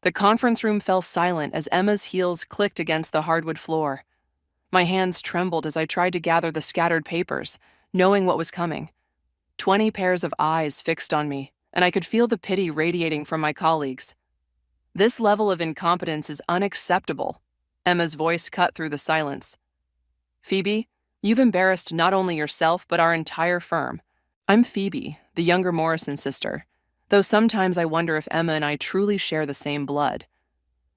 The conference room fell silent as Emma's heels clicked against the hardwood floor. My hands trembled as I tried to gather the scattered papers, knowing what was coming. 20 pairs of eyes fixed on me, and I could feel the pity radiating from my colleagues. This level of incompetence is unacceptable. Emma's voice cut through the silence. Phoebe, you've embarrassed not only yourself but our entire firm. I'm Phoebe, the younger Morrison sister, though sometimes I wonder if Emma and I truly share the same blood.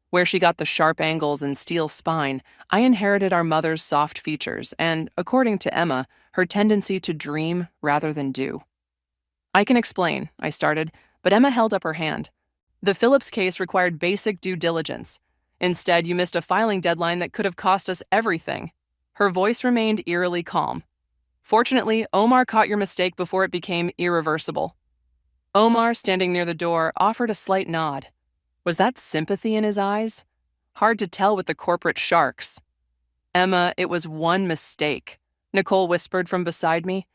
Where she got the sharp angles and steel spine, I inherited our mother's soft features and, according to Emma, her tendency to dream rather than do. I can explain, I started, but Emma held up her hand. The Phillips case required basic due diligence. Instead, you missed a filing deadline that could have cost us everything. Her voice remained eerily calm. Fortunately, Omar caught your mistake before it became irreversible. Omar, standing near the door, offered a slight nod. Was that sympathy in his eyes? Hard to tell with the corporate sharks. Emma, it was one mistake, Nicole whispered from beside me.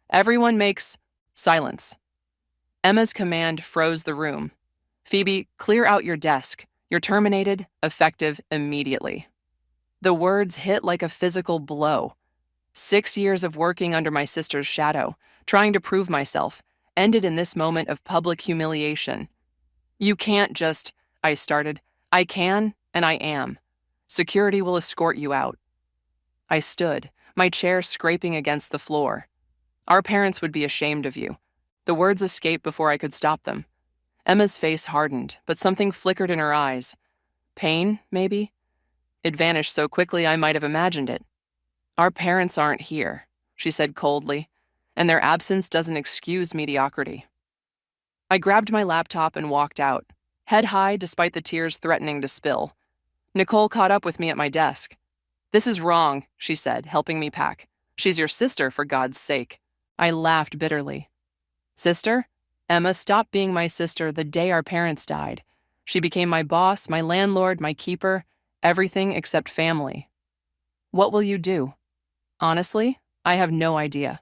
Everyone makes silence. Emma's command froze the room. Phoebe, clear out your desk. You're terminated, effective immediately. The words hit like a physical blow. 6 years of working under my sister's shadow, trying to prove myself, ended in this moment of public humiliation. You can't just, I started. I can, and I am. Security will escort you out. I stood, my chair scraping against the floor. Our parents would be ashamed of you. The words escaped before I could stop them. Emma's face hardened, but something flickered in her eyes. Pain, maybe? It vanished so quickly I might have imagined it. Our parents aren't here, she said coldly, and their absence doesn't excuse mediocrity. I grabbed my laptop and walked out, head high despite the tears threatening to spill. Nicole caught up with me at my desk. This is wrong, she said, helping me pack. She's your sister, for God's sake. I laughed bitterly. Sister? Emma stopped being my sister the day our parents died. She became my boss, my landlord, my keeper, everything except family. What will you do? Honestly, I have no idea.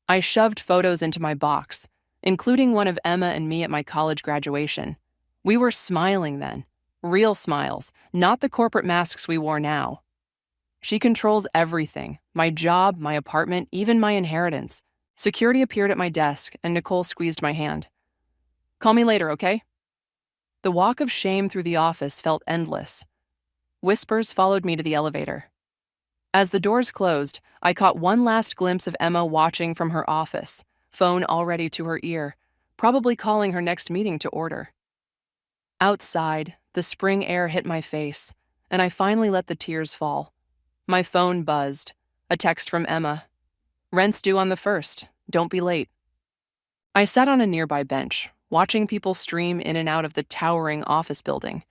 I shoved photos into my box, including one of Emma and me at my college graduation. We were smiling then, real smiles, not the corporate masks we wore now. She controls everything, my job, my apartment, even my inheritance. Security appeared at my desk, and Nicole squeezed my hand. Call me later, okay? The walk of shame through the office felt endless. Whispers followed me to the elevator. As the doors closed, I caught one last glimpse of Emma watching from her office, phone already to her ear, probably calling her next meeting to order. Outside, the spring air hit my face, and I finally let the tears fall. My phone buzzed, a text from Emma. Rent's due on the 1st. Don't be late. I sat on a nearby bench, watching people stream in and out of the towering office building.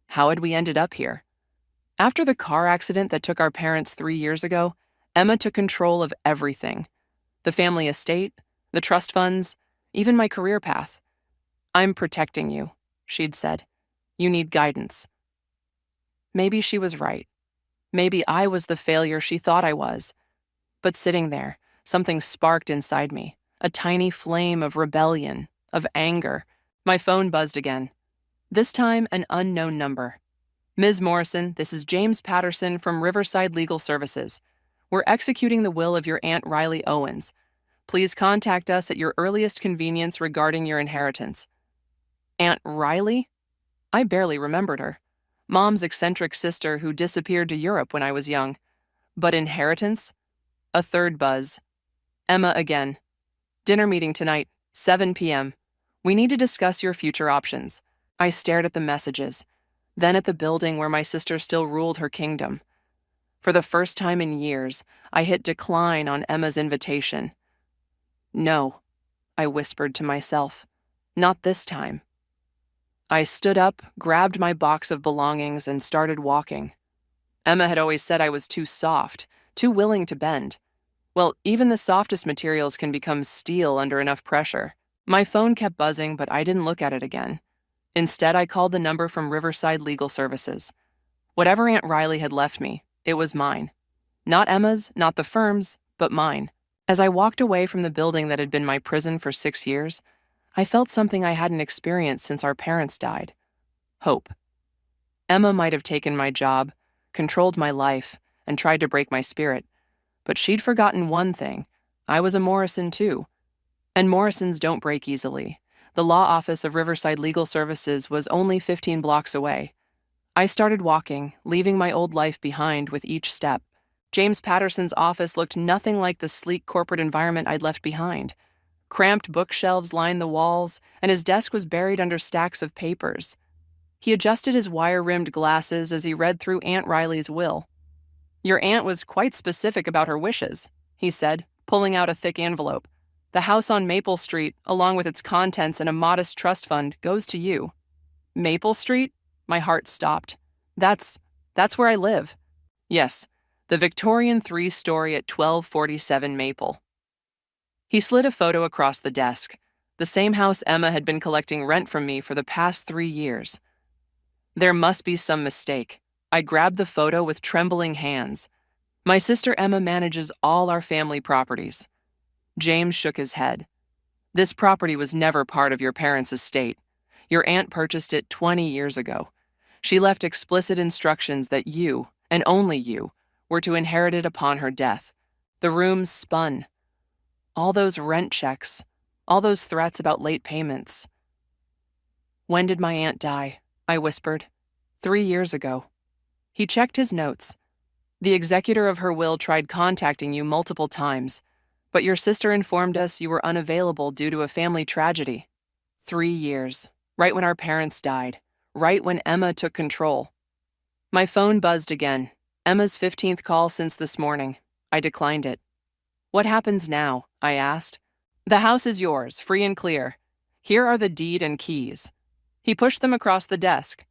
How had we ended up here? After the car accident that took our parents 3 years ago, Emma took control of everything. The family estate, the trust funds, even my career path. I'm protecting you, she'd said. You need guidance. Maybe she was right. Maybe I was the failure she thought I was. But sitting there, something sparked inside me, a tiny flame of rebellion, of anger. My phone buzzed again. This time, an unknown number. Ms. Morrison, this is James Patterson from Riverside Legal Services. We're executing the will of your Aunt Riley Owens. Please contact us at your earliest convenience regarding your inheritance. Aunt Riley? I barely remembered her. Mom's eccentric sister who disappeared to Europe when I was young. But inheritance? A third buzz. Emma again. Dinner meeting tonight, 7 p.m. We need to discuss your future options. I stared at the messages, then at the building where my sister still ruled her kingdom. For the first time in years, I hit decline on Emma's invitation. No, I whispered to myself. Not this time. I stood up, grabbed my box of belongings, and started walking. Emma had always said I was too soft, too willing to bend. Well, even the softest materials can become steel under enough pressure. My phone kept buzzing, but I didn't look at it again. Instead, I called the number from Riverside Legal Services. Whatever Aunt Riley had left me, it was mine. Not Emma's, not the firm's, but mine. As I walked away from the building that had been my prison for 6 years, I felt something I hadn't experienced since our parents died. hope. Emma might have taken my job, controlled my life, and tried to break my spirit, but she'd forgotten one thing. I was a Morrison too. And Morrisons don't break easily. The law office of Riverside Legal Services was only 15 blocks away. I started walking, leaving my old life behind with each step. James Patterson's office looked nothing like the sleek corporate environment I'd left behind. Cramped bookshelves lined the walls, and his desk was buried under stacks of papers. He adjusted his wire-rimmed glasses as he read through Aunt Riley's will. "Your aunt was quite specific about her wishes," he said, pulling out a thick envelope. "The house on Maple Street, along with its contents and a modest trust fund, goes to you." Maple Street? My heart stopped. That's where I live. Yes, the Victorian 3-story at 1247 Maple. He slid a photo across the desk, the same house Emma had been collecting rent from me for the past 3 years. There must be some mistake. I grabbed the photo with trembling hands. "My sister Emma manages all our family properties." James shook his head. "This property was never part of your parents' estate. Your aunt purchased it 20 years ago. She left explicit instructions that you, and only you, were to inherit it upon her death." The room spun. All those rent checks, all those threats about late payments. "When did my aunt die?" I whispered. 3 years ago." He checked his notes. "The executor of her will tried contacting you multiple times, but your sister informed us you were unavailable due to a family tragedy." 3 years, right when our parents died, right when Emma took control. My phone buzzed again. Emma's 15th call since this morning. I declined it. "What happens now?" I asked. "The house is yours, free and clear. Here are the deed and keys." He pushed them across the desk.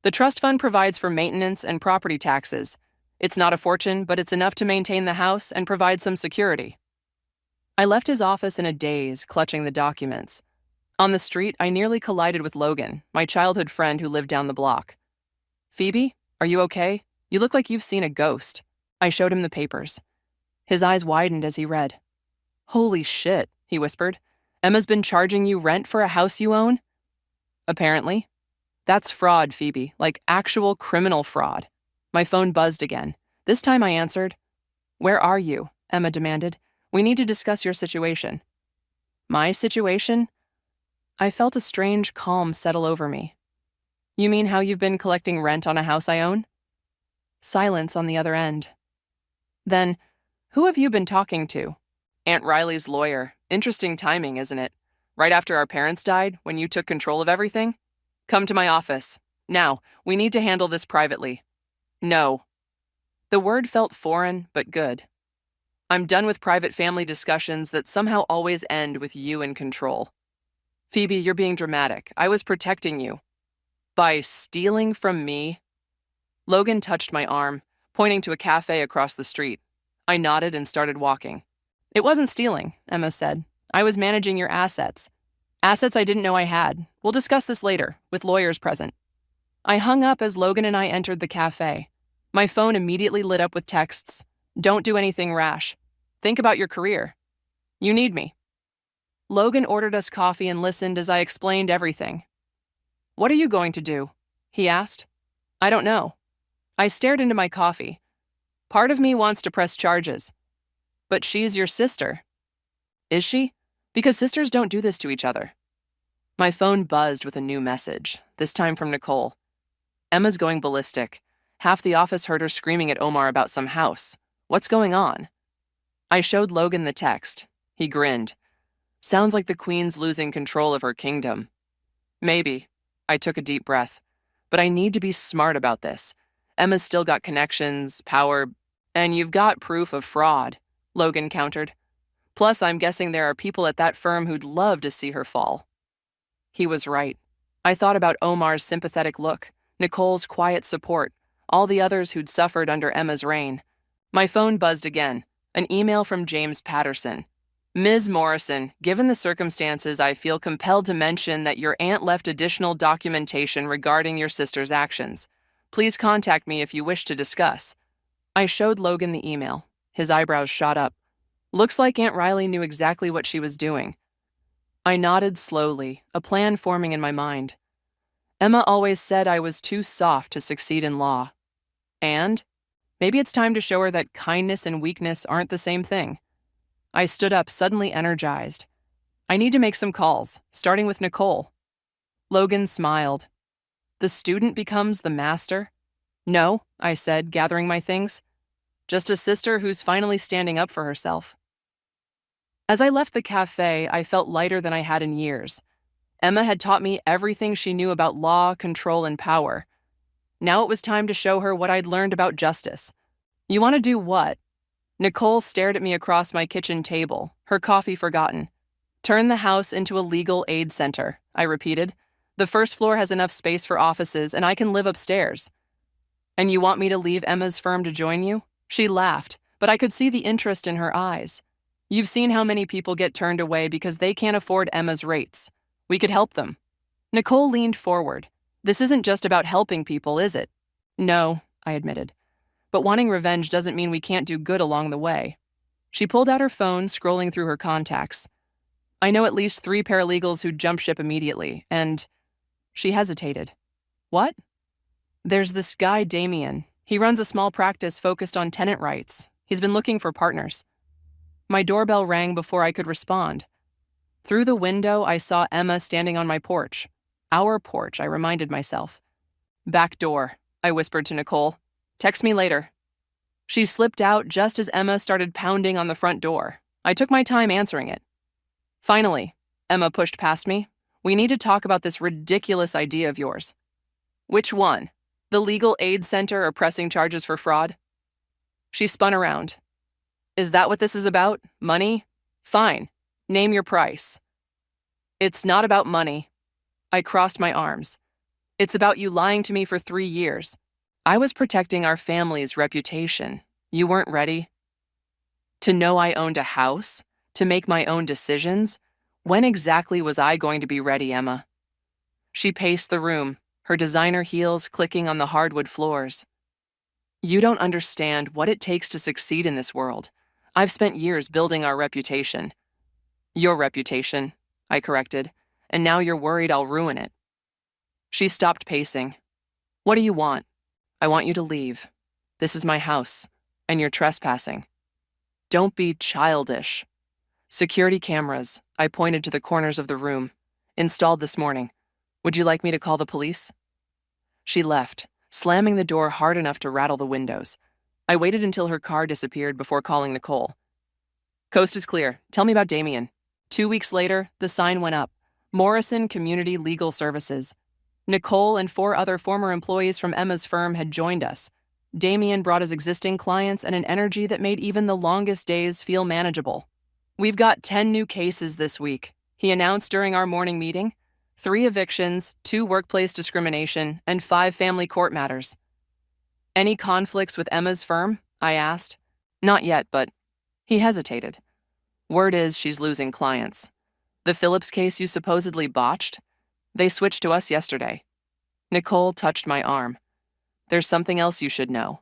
"The trust fund provides for maintenance and property taxes. It's not a fortune, but it's enough to maintain the house and provide some security." I left his office in a daze, clutching the documents. On the street, I nearly collided with Logan, my childhood friend who lived down the block. "Phoebe, are you okay? You look like you've seen a ghost." I showed him the papers. His eyes widened as he read. "Holy shit," he whispered. "Emma's been charging you rent for a house you own?" "Apparently." "That's fraud, Phoebe, like actual criminal fraud." My phone buzzed again. This time I answered. "Where are you?" Emma demanded. "We need to discuss your situation." "My situation?" I felt a strange calm settle over me. "You mean how you've been collecting rent on a house I own?" Silence on the other end. Then, "Who have you been talking to?" "Aunt Riley's lawyer. Interesting timing, isn't it? Right after our parents died, when you took control of everything? Come to my office. Now, we need to handle this privately." "No." The word felt foreign, but good. "I'm done with private family discussions that somehow always end with you in control." "Phoebe, you're being dramatic. I was protecting you." "By stealing from me?" Logan touched my arm, pointing to a cafe across the street. I nodded and started walking. "It wasn't stealing," Emma said. "I was managing your assets. Assets I didn't know I had. We'll discuss this later, with lawyers present." I hung up as Logan and I entered the cafe. My phone immediately lit up with texts. "Don't do anything rash. Think about your career. You need me." Logan ordered us coffee and listened as I explained everything. "What are you going to do?" he asked. "I don't know." I stared into my coffee. "Part of me wants to press charges." "But she's your sister." "Is she? Because sisters don't do this to each other." My phone buzzed with a new message, this time from Nicole. "Emma's going ballistic. Half the office heard her screaming at Omar about some house. What's going on?" I showed Logan the text. He grinned. "Sounds like the queen's losing control of her kingdom." "Maybe." I took a deep breath. "But I need to be smart about this. Emma's still got connections, power, and you've got proof of fraud," Logan countered. "Plus, I'm guessing there are people at that firm who'd love to see her fall." He was right. I thought about Omar's sympathetic look, Nicole's quiet support, all the others who'd suffered under Emma's reign. My phone buzzed again, an email from James Patterson. "Ms. Morrison, given the circumstances, I feel compelled to mention that your aunt left additional documentation regarding your sister's actions. Please contact me if you wish to discuss." I showed Logan the email. His eyebrows shot up. "Looks like Aunt Riley knew exactly what she was doing." I nodded slowly, a plan forming in my mind. Emma always said I was too soft to succeed in law. And maybe it's time to show her that kindness and weakness aren't the same thing. I stood up, suddenly energized. I need to make some calls, starting with Nicole. Logan smiled. The student becomes the master? No, I said, gathering my things. Just a sister who's finally standing up for herself. As I left the cafe, I felt lighter than I had in years. Emma had taught me everything she knew about law, control, and power. Now it was time to show her what I'd learned about justice. You want to do what? Nicole stared at me across my kitchen table, her coffee forgotten. Turn the house into a legal aid center, I repeated. The first floor has enough space for offices, and I can live upstairs. And you want me to leave Emma's firm to join you? She laughed, but I could see the interest in her eyes. You've seen how many people get turned away because they can't afford Emma's rates. We could help them. Nicole leaned forward. This isn't just about helping people, is it? No, I admitted. But wanting revenge doesn't mean we can't do good along the way. She pulled out her phone, scrolling through her contacts. I know at least 3 paralegals who'd jump ship immediately, and... She hesitated. What? There's this guy, Damien. He runs a small practice focused on tenant rights. He's been looking for partners. My doorbell rang before I could respond. Through the window, I saw Emma standing on my porch. Our porch, I reminded myself. Back door, I whispered to Nicole. Text me later. She slipped out just as Emma started pounding on the front door. I took my time answering it. Finally, Emma pushed past me. We need to talk about this ridiculous idea of yours. Which one? The legal aid center or pressing charges for fraud? She spun around. Is that what this is about? Money? Fine. Name your price. It's not about money. I crossed my arms. It's about you lying to me for 3 years. I was protecting our family's reputation. You weren't ready. To know I owned a house? To make my own decisions? When exactly was I going to be ready, Emma? She paced the room, her designer heels clicking on the hardwood floors. You don't understand what it takes to succeed in this world. I've spent years building our reputation. Your reputation, I corrected, and now you're worried I'll ruin it. She stopped pacing. What do you want? I want you to leave. This is my house, and you're trespassing. Don't be childish. Security cameras, I pointed to the corners of the room, installed this morning. Would you like me to call the police? She left, slamming the door hard enough to rattle the windows. I waited until her car disappeared before calling Nicole. Coast is clear. Tell me about Damien. 2 weeks later, the sign went up. Morrison Community Legal Services. Nicole and 4 other former employees from Emma's firm had joined us. Damien brought his existing clients and an energy that made even the longest days feel manageable. We've got 10 new cases this week, he announced during our morning meeting. 3 evictions, 2 workplace discrimination, and 5 family court matters. Any conflicts with Emma's firm? I asked. Not yet, but... He hesitated. Word is she's losing clients. The Phillips case you supposedly botched? They switched to us yesterday. Nicole touched my arm. There's something else you should know.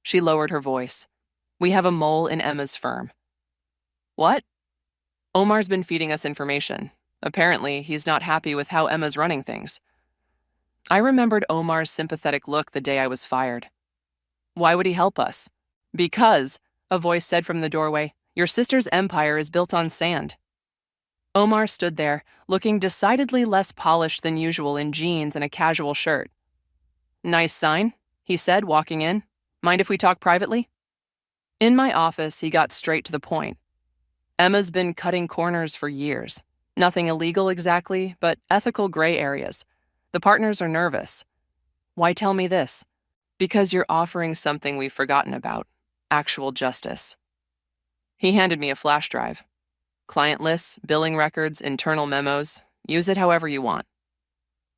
She lowered her voice. We have a mole in Emma's firm. What? Omar's been feeding us information. Apparently, he's not happy with how Emma's running things. I remembered Omar's sympathetic look the day I was fired. Why would he help us? Because, a voice said from the doorway, your sister's empire is built on sand. Omar stood there, looking decidedly less polished than usual in jeans and a casual shirt. Nice sign, he said, walking in. Mind if we talk privately? In my office, he got straight to the point. Emma's been cutting corners for years. Nothing illegal exactly, but ethical gray areas. The partners are nervous. Why tell me this? Because you're offering something we've forgotten about. Actual justice. He handed me a flash drive. Client lists, billing records, internal memos. Use it however you want.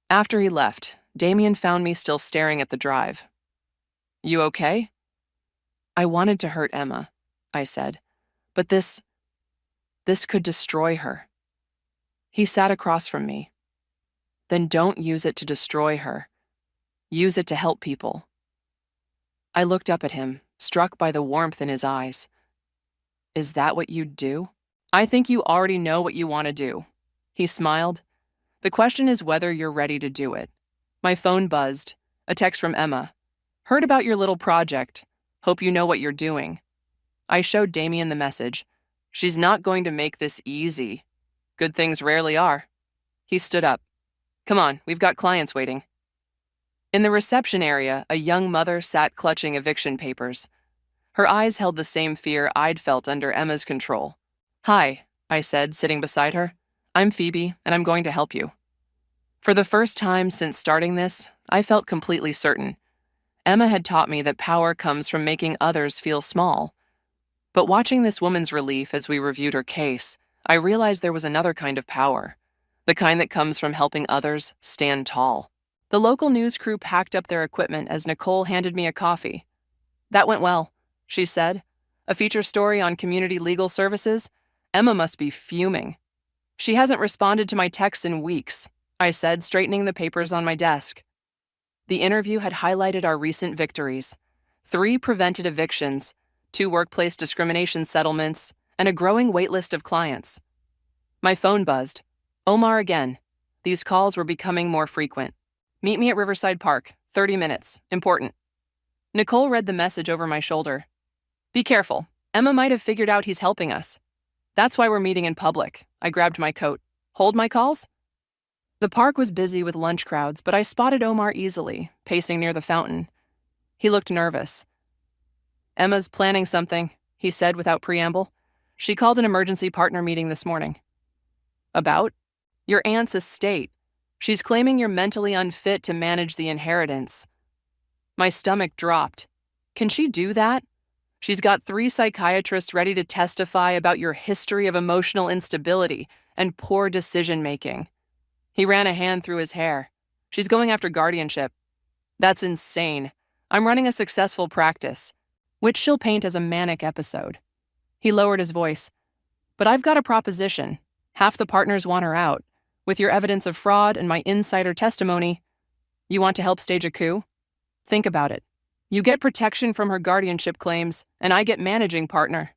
After he left, Damien found me still staring at the drive. You okay? I wanted to hurt Emma, I said, but this could destroy her. He sat across from me. Then don't use it to destroy her. Use it to help people. I looked up at him, struck by the warmth in his eyes. Is that what you'd do? I think you already know what you want to do. He smiled. The question is whether you're ready to do it. My phone buzzed. A text from Emma. Heard about your little project. Hope you know what you're doing. I showed Damien the message. She's not going to make this easy. Good things rarely are. He stood up. Come on, we've got clients waiting. In the reception area, a young mother sat clutching eviction papers. Her eyes held the same fear I'd felt under Emma's control. Hi, I said, sitting beside her. I'm Phoebe, and I'm going to help you. For the first time since starting this, I felt completely certain. Emma had taught me that power comes from making others feel small. But watching this woman's relief as we reviewed her case, I realized there was another kind of power, the kind that comes from helping others stand tall. The local news crew packed up their equipment as Nicole handed me a coffee. That went well, she said. A feature story on community legal services? Emma must be fuming. She hasn't responded to my texts in weeks, I said, straightening the papers on my desk. The interview had highlighted our recent victories: 3 prevented evictions, 2 workplace discrimination settlements, and a growing waitlist of clients. My phone buzzed. Omar again. These calls were becoming more frequent. Meet me at Riverside Park, 30 minutes, important. Nicole read the message over my shoulder. Be careful, Emma might have figured out he's helping us. That's why we're meeting in public. I grabbed my coat. Hold my calls? The park was busy with lunch crowds, but I spotted Omar easily, pacing near the fountain. He looked nervous. Emma's planning something, he said without preamble. She called an emergency partner meeting this morning. About? Your aunt's estate. She's claiming you're mentally unfit to manage the inheritance. My stomach dropped. Can she do that? She's got 3 psychiatrists ready to testify about your history of emotional instability and poor decision-making. He ran a hand through his hair. She's going after guardianship. That's insane. I'm running a successful practice, which she'll paint as a manic episode. He lowered his voice. But I've got a proposition. Half the partners want her out. With your evidence of fraud and my insider testimony, you want to help stage a coup? Think about it. You get protection from her guardianship claims, and I get managing partner.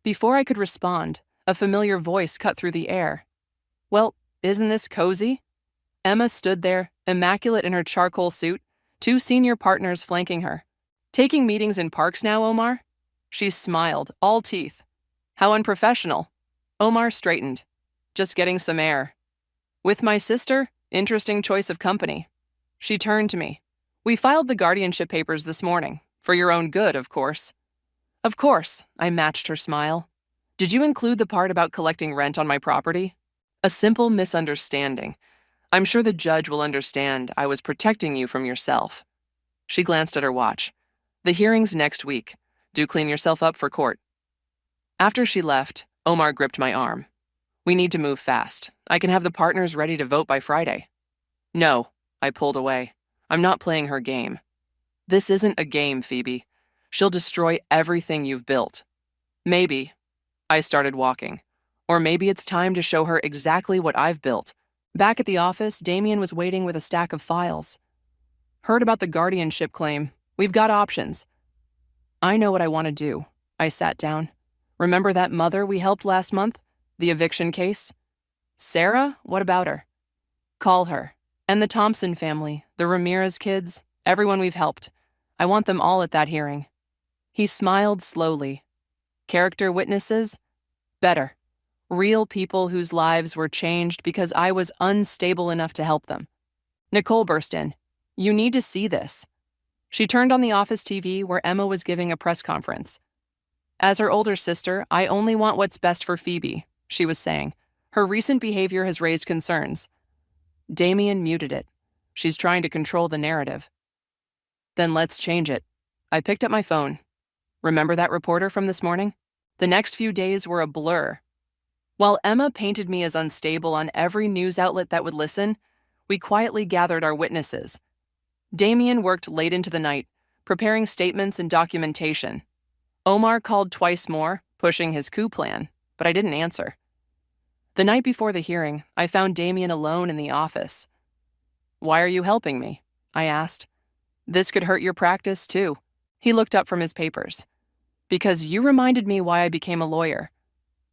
Before I could respond, a familiar voice cut through the air. Well, isn't this cozy? Emma stood there, immaculate in her charcoal suit, 2 senior partners flanking her. Taking meetings in parks now, Omar? She smiled, all teeth. How unprofessional. Omar straightened. Just getting some air. With my sister, interesting choice of company. She turned to me. We filed the guardianship papers this morning. For your own good, of course. Of course, I matched her smile. Did you include the part about collecting rent on my property? A simple misunderstanding. I'm sure the judge will understand I was protecting you from yourself. She glanced at her watch. The hearing's next week. Do clean yourself up for court. After she left, Omar gripped my arm. We need to move fast. I can have the partners ready to vote by Friday. No, I pulled away. I'm not playing her game. This isn't a game, Phoebe. She'll destroy everything you've built. Maybe. I started walking. Or maybe it's time to show her exactly what I've built. Back at the office, Damien was waiting with a stack of files. Heard about the guardianship claim. We've got options. I know what I want to do. I sat down. Remember that mother we helped last month? The eviction case? Sarah? What about her? Call her. And the Thompson family, the Ramirez kids, everyone we've helped. I want them all at that hearing. He smiled slowly. Character witnesses? Better. Real people whose lives were changed because I was unstable enough to help them. Nicole burst in. You need to see this. She turned on the office TV where Emma was giving a press conference. As her older sister, I only want what's best for Phoebe, she was saying. Her recent behavior has raised concerns. Damien muted it. She's trying to control the narrative. Then let's change it. I picked up my phone. Remember that reporter from this morning? The next few days were a blur. While Emma painted me as unstable on every news outlet that would listen, we quietly gathered our witnesses. Damien worked late into the night, preparing statements and documentation. Omar called twice more, pushing his coup plan, but I didn't answer. The night before the hearing, I found Damien alone in the office. Why are you helping me? I asked. This could hurt your practice, too. He looked up from his papers. Because you reminded me why I became a lawyer.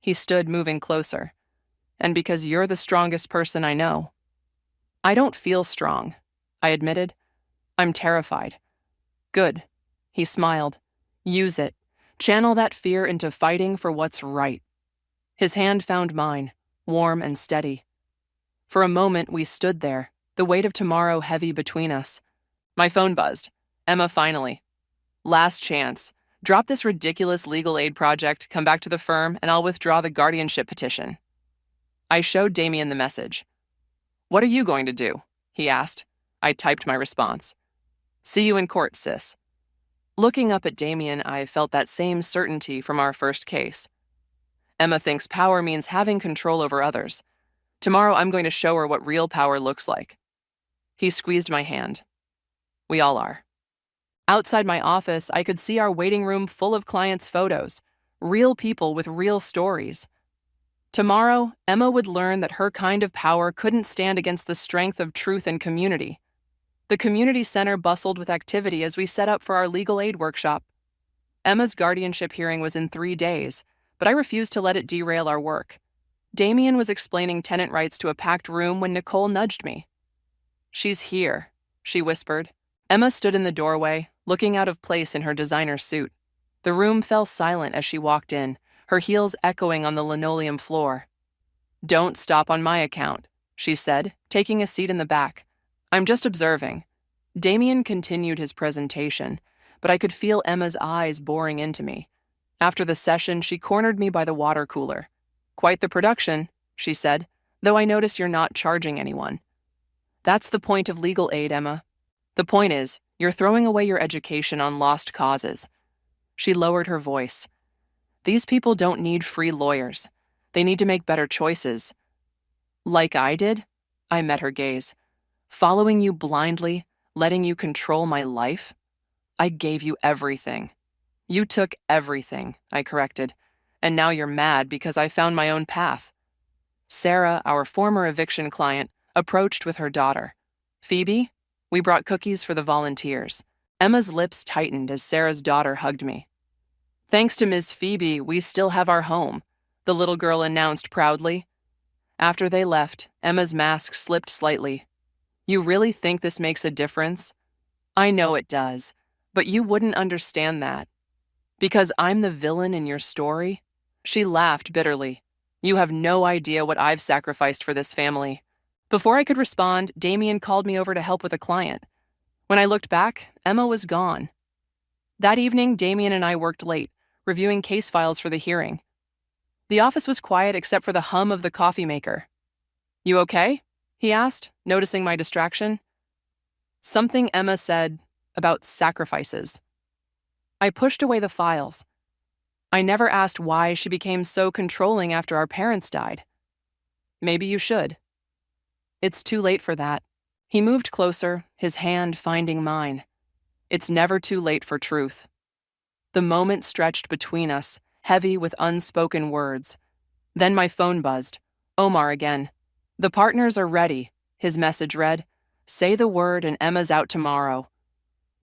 He stood, moving closer. And because you're the strongest person I know. I don't feel strong. I admitted. I'm terrified. Good. He smiled. Use it. Channel that fear into fighting for what's right. His hand found mine, warm and steady. For a moment, we stood there, the weight of tomorrow heavy between us. My phone buzzed. Emma, finally. Last chance. Drop this ridiculous legal aid project, come back to the firm, and I'll withdraw the guardianship petition. I showed Damien the message. What are you going to do? He asked. I typed my response. See you in court, sis. Looking up at Damien, I felt that same certainty from our first case. Emma thinks power means having control over others. Tomorrow I'm going to show her what real power looks like. He squeezed my hand. We all are. Outside my office, I could see our waiting room full of clients' photos, real people with real stories. Tomorrow, Emma would learn that her kind of power couldn't stand against the strength of truth and community. The community center bustled with activity as we set up for our legal aid workshop. Emma's guardianship hearing was in 3 days, but I refused to let it derail our work. Damien was explaining tenant rights to a packed room when Nicole nudged me. She's here, she whispered. Emma stood in the doorway, looking out of place in her designer suit. The room fell silent as she walked in, her heels echoing on the linoleum floor. Don't stop on my account, she said, taking a seat in the back. I'm just observing. Damien continued his presentation, but I could feel Emma's eyes boring into me. After the session, she cornered me by the water cooler. Quite the production, she said, though I notice you're not charging anyone. That's the point of legal aid, Emma. The point is, you're throwing away your education on lost causes. She lowered her voice. These people don't need free lawyers. They need to make better choices. Like I did? I met her gaze. Following you blindly, letting you control my life? I gave you everything. You took everything, I corrected, and now you're mad because I found my own path. Sarah, our former eviction client, approached with her daughter. Phoebe? We brought cookies for the volunteers. Emma's lips tightened as Sarah's daughter hugged me. Thanks to Ms. Phoebe, we still have our home, the little girl announced proudly. After they left, Emma's mask slipped slightly. You really think this makes a difference? I know it does, but you wouldn't understand that. Because I'm the villain in your story? She laughed bitterly. You have no idea what I've sacrificed for this family. Before I could respond, Damien called me over to help with a client. When I looked back, Emma was gone. That evening, Damien and I worked late, reviewing case files for the hearing. The office was quiet except for the hum of the coffee maker. You okay? He asked, noticing my distraction. Something Emma said about sacrifices. I pushed away the files. I never asked why she became so controlling after our parents died. Maybe you should. It's too late for that. He moved closer, his hand finding mine. It's never too late for truth. The moment stretched between us, heavy with unspoken words. Then my phone buzzed. Omar again. The partners are ready, his message read. Say the word and Emma's out tomorrow.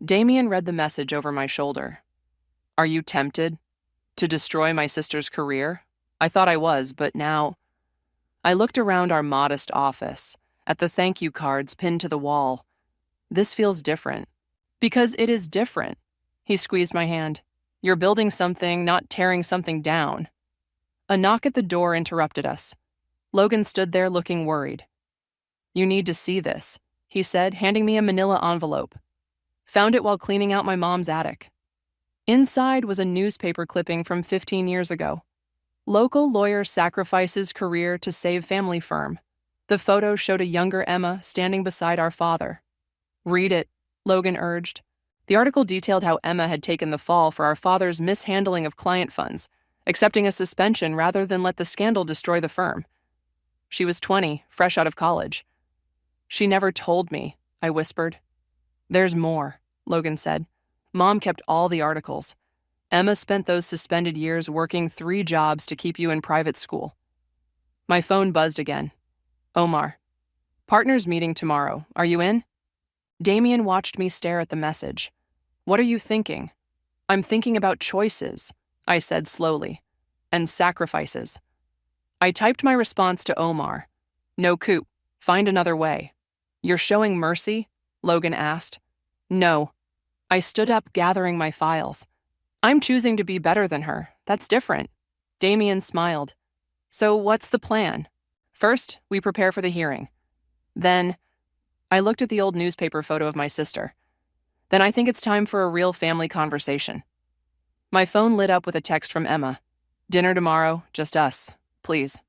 Damien read the message over my shoulder. Are you tempted to destroy my sister's career? I thought I was, but now... I looked around our modest office, at the thank you cards pinned to the wall. This feels different. Because it is different. He squeezed my hand. You're building something, not tearing something down. A knock at the door interrupted us. Logan stood there looking worried. You need to see this, he said, handing me a manila envelope. Found it while cleaning out my mom's attic. Inside was a newspaper clipping from 15 years ago. Local lawyer sacrifices career to save family firm. The photo showed a younger Emma standing beside our father. Read it, Logan urged. The article detailed how Emma had taken the fall for our father's mishandling of client funds, accepting a suspension rather than let the scandal destroy the firm. She was 20, fresh out of college. She never told me, I whispered. There's more, Logan said. Mom kept all the articles. Emma spent those suspended years working 3 jobs to keep you in private school. My phone buzzed again. Omar. Partners meeting tomorrow. Are you in? Damien watched me stare at the message. What are you thinking? I'm thinking about choices, I said slowly, and sacrifices. I typed my response to Omar. No coup. Find another way. You're showing mercy? Logan asked. No. I stood up, gathering my files. I'm choosing to be better than her. That's different. Damien smiled. So what's the plan? First, we prepare for the hearing. Then, I looked at the old newspaper photo of my sister. Then I think it's time for a real family conversation. My phone lit up with a text from Emma. Dinner tomorrow, just us, please.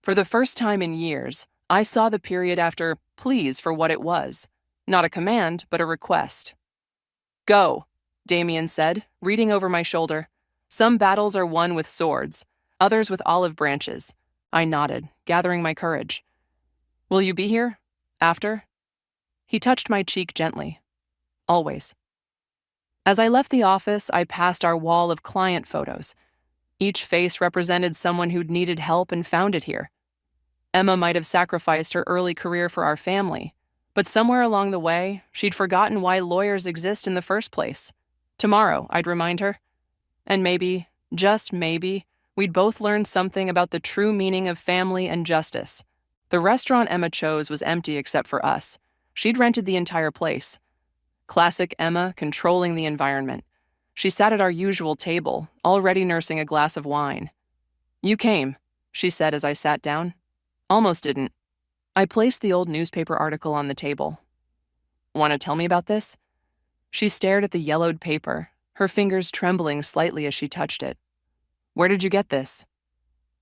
For the first time in years, I saw the period after please for what it was. Not a command, but a request. Go, Damien said, reading over my shoulder. Some battles are won with swords, others with olive branches. I nodded, gathering my courage. Will you be here? After? He touched my cheek gently. Always. As I left the office, I passed our wall of client photos. Each face represented someone who'd needed help and found it here. Emma might have sacrificed her early career for our family, but somewhere along the way, she'd forgotten why lawyers exist in the first place. Tomorrow, I'd remind her. And maybe, just maybe, we'd both learn something about the true meaning of family and justice. The restaurant Emma chose was empty except for us. She'd rented the entire place. Classic Emma controlling the environment. She sat at our usual table, already nursing a glass of wine. You came, she said as I sat down. Almost didn't. I placed the old newspaper article on the table. Want to tell me about this? She stared at the yellowed paper, her fingers trembling slightly as she touched it. Where did you get this?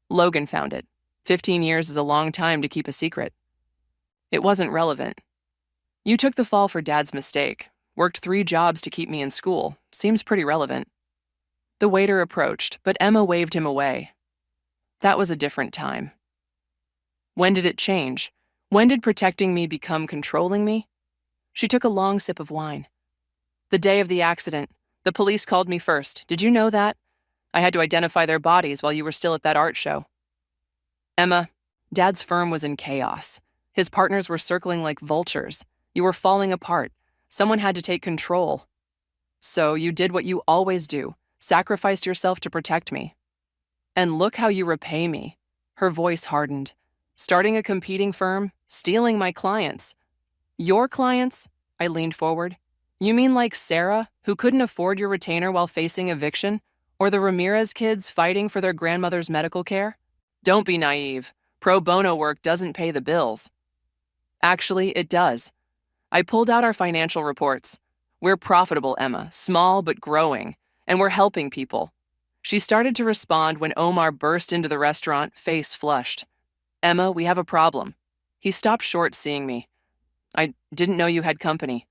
Logan found it. 15 years is a long time to keep a secret. It wasn't relevant. You took the fall for Dad's mistake. Worked 3 jobs to keep me in school. Seems pretty relevant. The waiter approached, but Emma waved him away. That was a different time. When did it change? When did protecting me become controlling me? She took a long sip of wine. The day of the accident. The police called me first. Did you know that? I had to identify their bodies while you were still at that art show. Emma, Dad's firm was in chaos. His partners were circling like vultures. You were falling apart. Someone had to take control. So you did what you always do, sacrificed yourself to protect me. And look how you repay me. Her voice hardened. Starting a competing firm, stealing my clients. Your clients? I leaned forward. You mean like Sarah, who couldn't afford your retainer while facing eviction? Or the Ramirez kids fighting for their grandmother's medical care? Don't be naive. Pro bono work doesn't pay the bills. Actually, it does. I pulled out our financial reports. We're profitable, Emma, small but growing, and we're helping people. She started to respond when Omar burst into the restaurant, face flushed. Emma, we have a problem. He stopped short, seeing me. I didn't know you had company.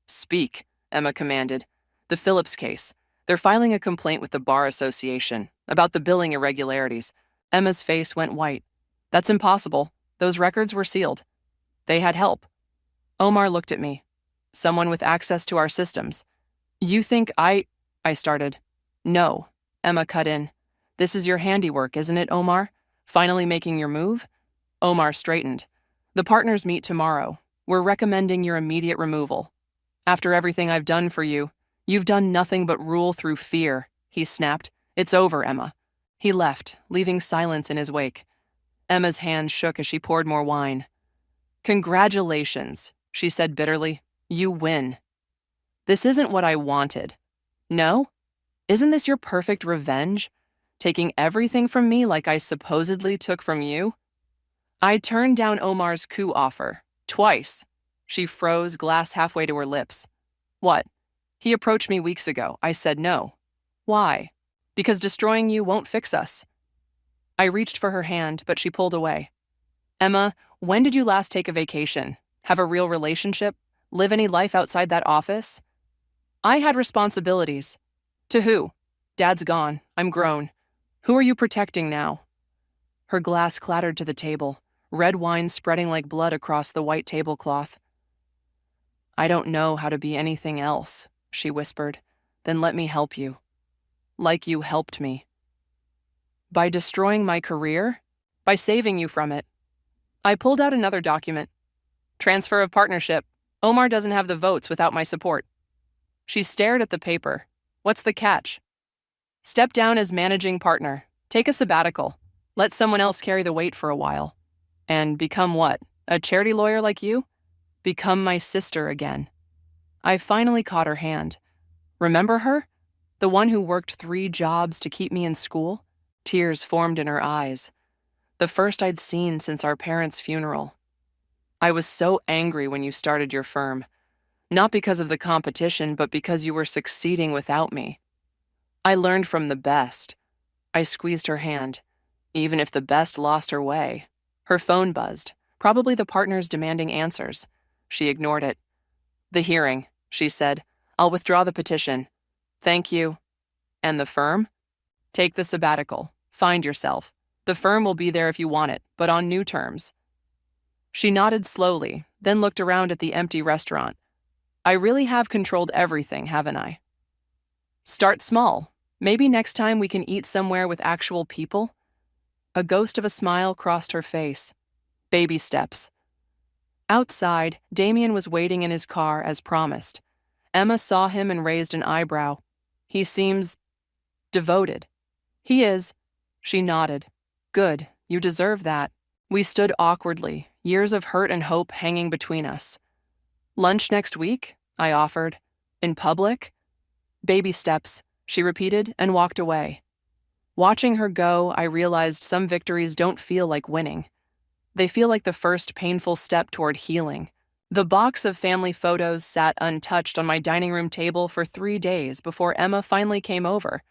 Speak, Emma commanded. The Phillips case. They're filing a complaint with the Bar Association about the billing irregularities. Emma's face went white. That's impossible. Those records were sealed. They had help. Omar looked at me. Someone with access to our systems. You think I started. No, Emma cut in. This is your handiwork, isn't it, Omar? Finally making your move? Omar straightened. The partners meet tomorrow. We're recommending your immediate removal. After everything I've done for you, you've done nothing but rule through fear, he snapped. It's over, Emma. He left, leaving silence in his wake. Emma's hand shook as she poured more wine. Congratulations, she said bitterly. You win. This isn't what I wanted. No? Isn't this your perfect revenge? Taking everything from me like I supposedly took from you? I turned down Omar's coup offer. Twice. She froze, glass halfway to her lips. What? He approached me weeks ago. I said no. Why? Because destroying you won't fix us. I reached for her hand, but she pulled away. Emma, when did you last take a vacation? Have a real relationship? Live any life outside that office? I had responsibilities. To who? Dad's gone. I'm grown. Who are you protecting now? Her glass clattered to the table, red wine spreading like blood across the white tablecloth. I don't know how to be anything else, she whispered. Then let me help you. Like you helped me. By destroying my career? By saving you from it. I pulled out another document. Transfer of partnership. Omar doesn't have the votes without my support. She stared at the paper. What's the catch? Step down as managing partner. Take a sabbatical. Let someone else carry the weight for a while. And become what? A charity lawyer like you? Become my sister again. I finally caught her hand. Remember her? The one who worked 3 jobs to keep me in school? Tears formed in her eyes. The first I'd seen since our parents' funeral. I was so angry when you started your firm. Not because of the competition, but because you were succeeding without me. I learned from the best. I squeezed her hand. Even if the best lost her way. Her phone buzzed, probably the partners demanding answers. She ignored it. The hearing, she said. I'll withdraw the petition. Thank you. And the firm? Take the sabbatical. Find yourself. The firm will be there if you want it, but on new terms. She nodded slowly, then looked around at the empty restaurant. I really have controlled everything, haven't I? Start small. Maybe next time we can eat somewhere with actual people? A ghost of a smile crossed her face. Baby steps. Outside, Damien was waiting in his car as promised. Emma saw him and raised an eyebrow. He seems devoted. He is. She nodded. Good, you deserve that. We stood awkwardly, years of hurt and hope hanging between us. Lunch next week? I offered. In public? Baby steps, she repeated and walked away. Watching her go, I realized some victories don't feel like winning. They feel like the first painful step toward healing. The box of family photos sat untouched on my dining room table for 3 days before Emma finally came over.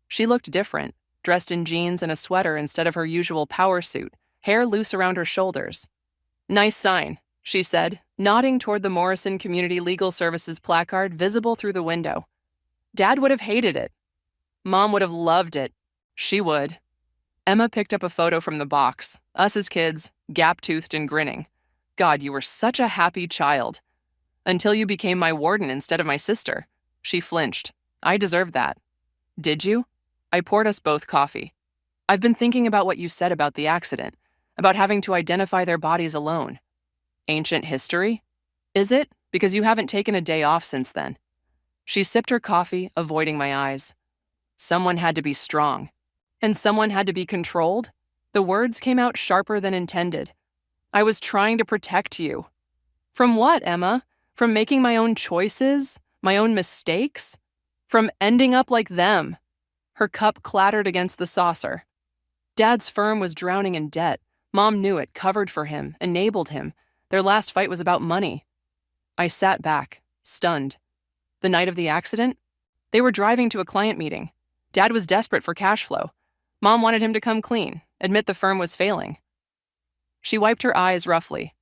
She looked different, dressed in jeans and a sweater instead of her usual power suit, hair loose around her shoulders. Nice sign, she said, nodding toward the Morrison Community Legal Services placard visible through the window. Dad would have hated it. Mom would have loved it. She would. Emma picked up a photo from the box, us as kids, gap-toothed and grinning. God, you were such a happy child. Until you became my warden instead of my sister. She flinched. I deserved that. Did you? I poured us both coffee. I've been thinking about what you said about the accident, about having to identify their bodies alone. Ancient history? Is it? Because you haven't taken a day off since then. She sipped her coffee, avoiding my eyes. Someone had to be strong. And someone had to be controlled? The words came out sharper than intended. I was trying to protect you. From what, Emma? From making my own choices? My own mistakes? From ending up like them? Her cup clattered against the saucer. Dad's firm was drowning in debt. Mom knew it, covered for him, enabled him. Their last fight was about money. I sat back, stunned. The night of the accident? They were driving to a client meeting. Dad was desperate for cash flow. Mom wanted him to come clean, admit the firm was failing. She wiped her eyes roughly.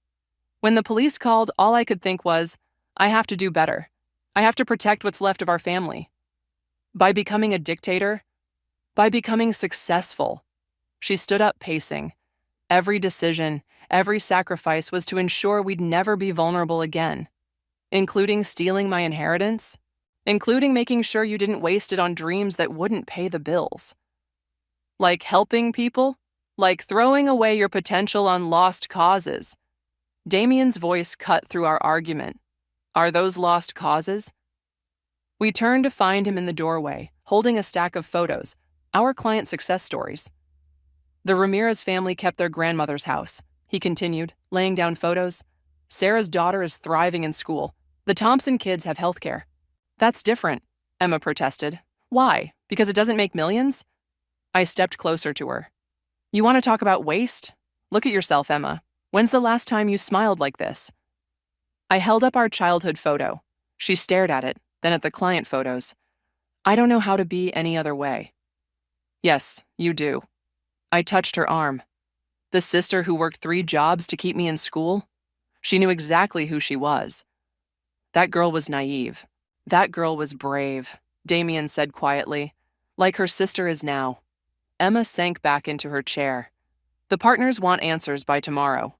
When the police called, all I could think was, I have to do better. I have to protect what's left of our family. By becoming a dictator? By becoming successful. She stood up pacing. Every decision, every sacrifice was to ensure we'd never be vulnerable again. Including stealing my inheritance? Including making sure you didn't waste it on dreams that wouldn't pay the bills. Like helping people? Like throwing away your potential on lost causes. Damien's voice cut through our argument. Are those lost causes? We turned to find him in the doorway, holding a stack of photos, our client success stories. The Ramirez family kept their grandmother's house, he continued, laying down photos. Sarah's daughter is thriving in school. The Thompson kids have health care. That's different, Emma protested. Why? Because it doesn't make millions? I stepped closer to her. You want to talk about waste? Look at yourself, Emma. When's the last time you smiled like this? I held up our childhood photo. She stared at it, then at the client photos. I don't know how to be any other way. Yes, you do. I touched her arm. The sister who worked 3 jobs to keep me in school? She knew exactly who she was. That girl was naive. That girl was brave, Damien said quietly, like her sister is now. Emma sank back into her chair. The partners want answers by tomorrow.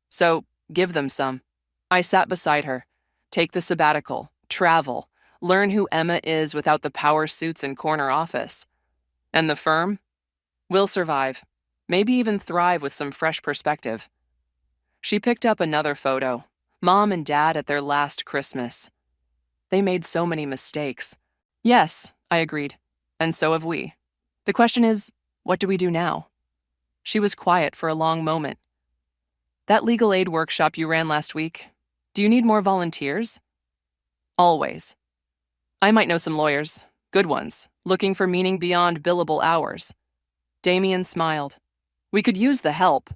So, give them some. I sat beside her. Take the sabbatical, travel, learn who Emma is without the power suits and corner office. And the firm? We'll survive. Maybe even thrive with some fresh perspective. She picked up another photo. Mom and Dad at their last Christmas. They made so many mistakes. Yes, I agreed. And so have we. The question is, what do we do now? She was quiet for a long moment. That legal aid workshop you ran last week, Do you need more volunteers? Always. I might know some lawyers, good ones, looking for meaning beyond billable hours. Damien smiled. We could use the help.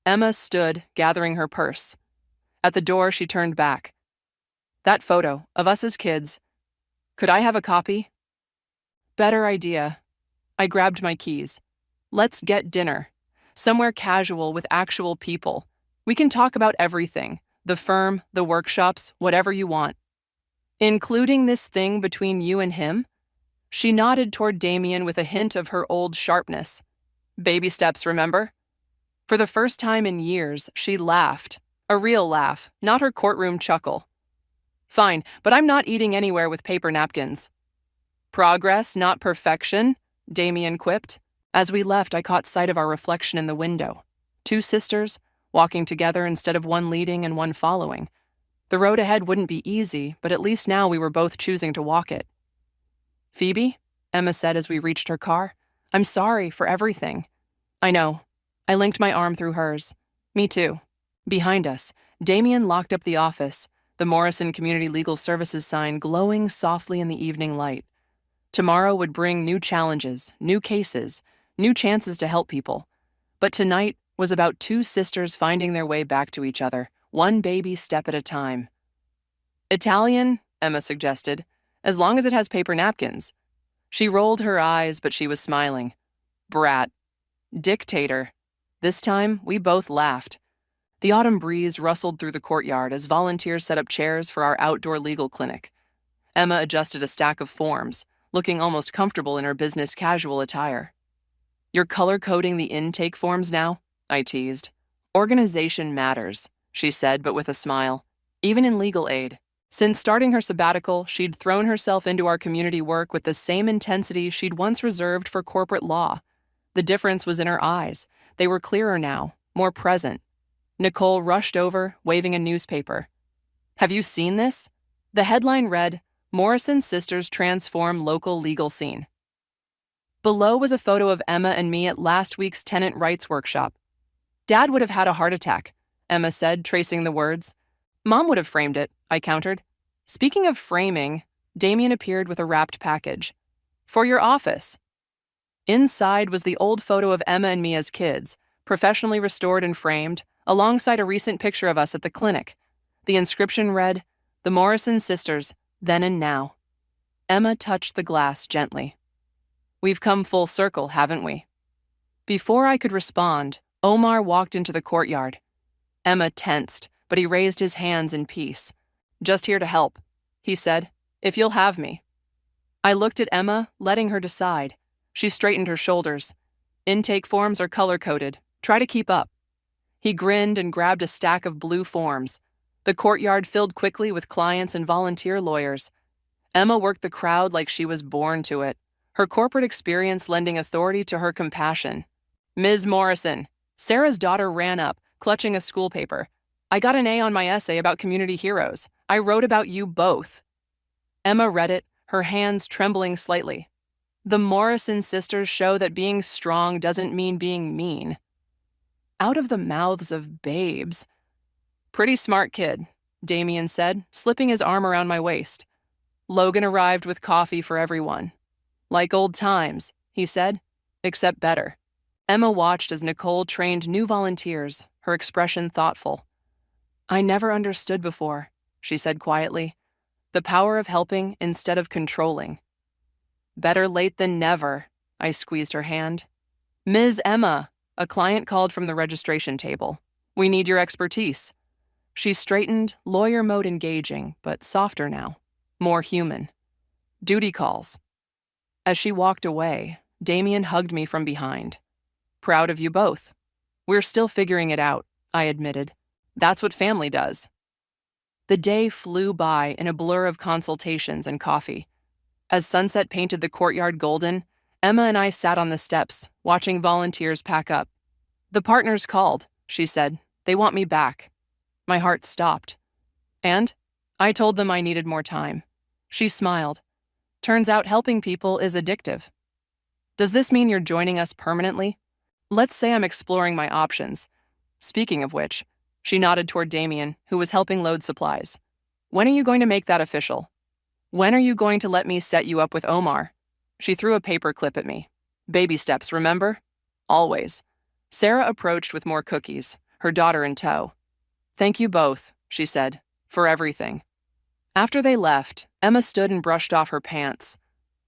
Emma stood, gathering her purse. At the door, she turned back. That photo, of us as kids. Could I have a copy? Better idea. I grabbed my keys. Let's get dinner. Somewhere casual with actual people. We can talk about everything. The firm, the workshops, whatever you want. Including this thing between you and him? She nodded toward Damien with a hint of her old sharpness. Baby steps, remember? For the first time in years, she laughed. A real laugh, not her courtroom chuckle. Fine, but I'm not eating anywhere with paper napkins. Progress, not perfection, Damien quipped. As we left, I caught sight of our reflection in the window. Two sisters, walking together instead of one leading and one following. The road ahead wouldn't be easy, but at least now we were both choosing to walk it. Phoebe, Emma said as we reached her car, I'm sorry for everything. I know. I linked my arm through hers. Me too. Behind us, Damien locked up the office, the Morrison Community Legal Services sign glowing softly in the evening light. Tomorrow would bring new challenges, new cases, new chances to help people. But tonight was about two sisters finding their way back to each other, one baby step at a time. Italian, Emma suggested, as long as it has paper napkins. She rolled her eyes, but she was smiling. Brat. Dictator. This time, we both laughed. The autumn breeze rustled through the courtyard as volunteers set up chairs for our outdoor legal clinic. Emma adjusted a stack of forms, looking almost comfortable in her business casual attire. You're color-coding the intake forms now? I teased. Organization matters, she said, but with a smile. Even in legal aid. Since starting her sabbatical, she'd thrown herself into our community work with the same intensity she'd once reserved for corporate law. The difference was in her eyes. They were clearer now, more present. Nicole rushed over, waving a newspaper. Have you seen this? The headline read, Morrison Sisters Transform Local Legal Scene. Below was a photo of Emma and me at last week's tenant rights workshop. Dad would have had a heart attack, Emma said, tracing the words. Mom would have framed it, I countered. Speaking of framing, Damien appeared with a wrapped package. For your office. Inside was the old photo of Emma and me as kids, professionally restored and framed, alongside a recent picture of us at the clinic. The inscription read, The Morrison Sisters, Then and Now. Emma touched the glass gently. We've come full circle, haven't we? Before I could respond, Omar walked into the courtyard. Emma tensed, but he raised his hands in peace. Just here to help, he said, if you'll have me. I looked at Emma, letting her decide. She straightened her shoulders. Intake forms are color-coded. Try to keep up. He grinned and grabbed a stack of blue forms. The courtyard filled quickly with clients and volunteer lawyers. Emma worked the crowd like she was born to it, her corporate experience lending authority to her compassion. Ms. Morrison, Sarah's daughter ran up, clutching a school paper. I got an A on my essay about community heroes. I wrote about you both. Emma read it, her hands trembling slightly. The Morrison sisters show that being strong doesn't mean being mean. Out of the mouths of babes. Pretty smart kid, Damien said, slipping his arm around my waist. Logan arrived with coffee for everyone. Like old times, he said, except better. Emma watched as Nicole trained new volunteers, her expression thoughtful. I never understood before, she said quietly. The power of helping instead of controlling. Better late than never, I squeezed her hand. Ms. Emma, a client called from the registration table. We need your expertise. She straightened, lawyer mode engaging, but softer now, more human. Duty calls. As she walked away, Damien hugged me from behind. Proud of you both. We're still figuring it out, I admitted. That's what family does. The day flew by in a blur of consultations and coffee. As sunset painted the courtyard golden, Emma and I sat on the steps, watching volunteers pack up. The partners called, she said. They want me back. My heart stopped. And? I told them I needed more time. She smiled. Turns out helping people is addictive. Does this mean you're joining us permanently? Let's say I'm exploring my options. Speaking of which, She nodded toward Damien, who was helping load supplies. When are you going to make that official? When are you going to let me set you up with Omar? She threw a paper clip at me. Baby steps, remember? Always. Sarah approached with more cookies, her daughter in tow. Thank you both, she said, for everything. After they left, Emma stood and brushed off her pants.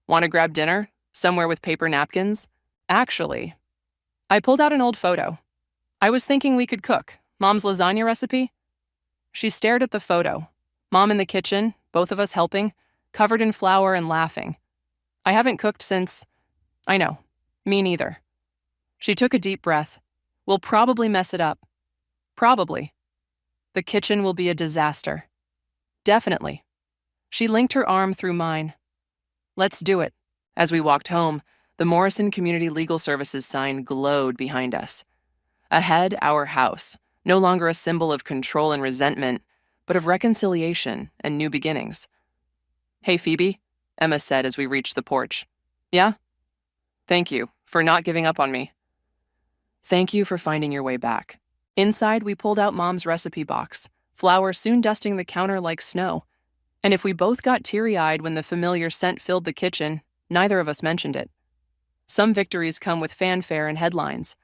Want to grab dinner? Somewhere with paper napkins? Actually, I pulled out an old photo. I was thinking we could cook. Mom's lasagna recipe? She stared at the photo. Mom in the kitchen, both of us helping, covered in flour and laughing. I haven't cooked since... I know. Me neither. She took a deep breath. We'll probably mess it up. Probably. The kitchen will be a disaster. Definitely. She linked her arm through mine. Let's do it. As we walked home, the Morrison Community Legal Services sign glowed behind us. Ahead, our house, no longer a symbol of control and resentment, but of reconciliation and new beginnings. Hey, Phoebe, Emma said as we reached the porch. Yeah? Thank you for not giving up on me. Thank you for finding your way back. Inside, we pulled out Mom's recipe box, flour soon dusting the counter like snow. And if we both got teary-eyed when the familiar scent filled the kitchen, neither of us mentioned it. Some victories come with fanfare and headlines.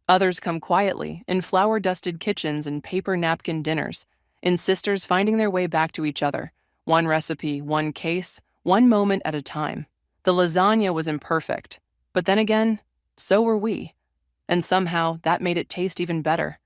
Others come quietly, in flour-dusted kitchens and paper napkin dinners, in sisters finding their way back to each other, one recipe, one case, one moment at a time. The lasagna was imperfect, but then again, so were we. And somehow, that made it taste even better.